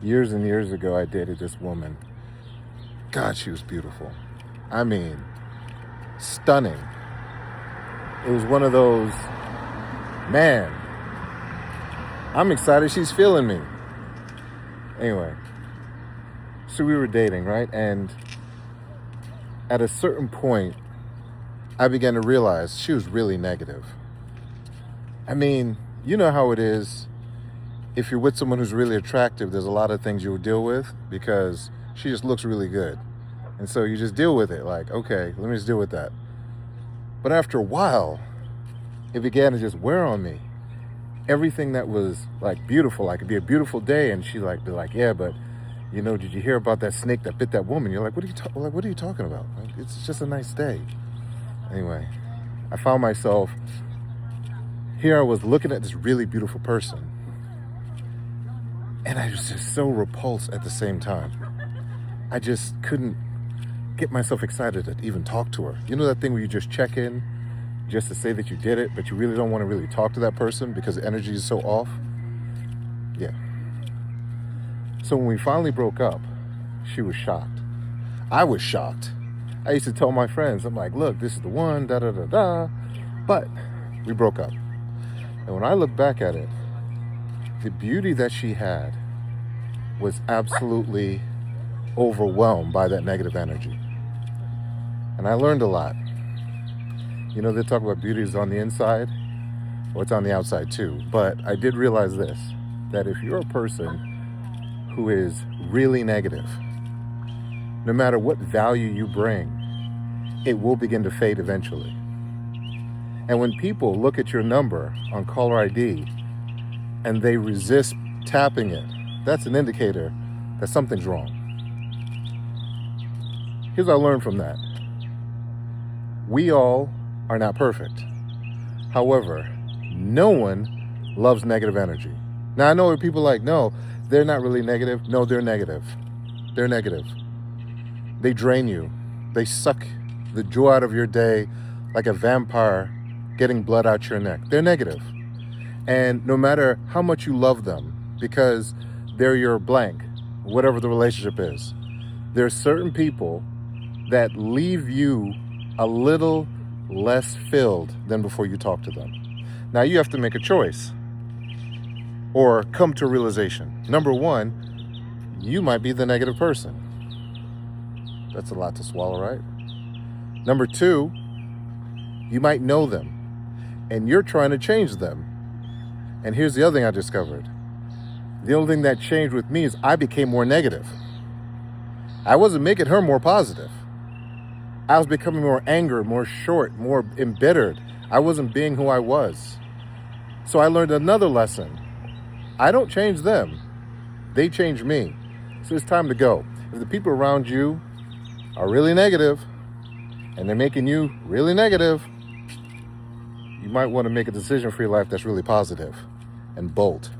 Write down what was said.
Years and years ago, I dated this woman. God, she was beautiful. I mean, stunning. It was one of those, man, I'm excited she's feeling me. Anyway, so we were dating, right? And at a certain point, I began to realize she was really negative. I mean, you know how it is. If you're with someone who's really attractive, there's a lot of things you'll deal with because she just looks really good. And so you just deal with it. Like, okay, let me just deal with that. But after a while, it began to just wear on me. Everything that was like beautiful, like it'd be a beautiful day, and she like be like, yeah, but you know, did you hear about that snake that bit that woman? You're like, what are you talking about? Like, it's just a nice day. Anyway, I found myself here. I was looking at this really beautiful person, and I was just so repulsed at the same time. I just couldn't get myself excited to even talk to her. You know that thing where you just check in just to say that you did it, but you really don't want to really talk to that person because the energy is so off? Yeah. So when we finally broke up, she was shocked. I was shocked. I used to tell my friends, I'm like, look, this is the one, da-da-da-da. But we broke up. And when I look back at it, the beauty that she had was absolutely overwhelmed by that negative energy. And I learned a lot. You know, they talk about beauty is on the inside, or it's on the outside too. But I did realize this, that if you're a person who is really negative, no matter what value you bring, it will begin to fade eventually. And when people look at your number on caller ID and they resist tapping it, that's an indicator that something's wrong. Here's what I learned from that. We all are not perfect. However, no one loves negative energy. Now, I know what people are like, no, they're not really negative. No, they're negative. They're negative. They drain you. They suck the joy out of your day like a vampire getting blood out your neck. They're negative. And no matter how much you love them, because they're your blank, whatever the relationship is, there are certain people that leave you a little less filled than before you talk to them. Now you have to make a choice or come to a realization. Number one, you might be the negative person. That's a lot to swallow, right? Number two, you might know them and you're trying to change them. And here's the other thing I discovered. The only thing that changed with me is I became more negative. I wasn't making her more positive. I was becoming more angry, more short, more embittered. I wasn't being who I was. So I learned another lesson. I don't change them. They change me. So it's time to go. If the people around you are really negative and they're making you really negative, you might want to make a decision for your life that's really positive and bold.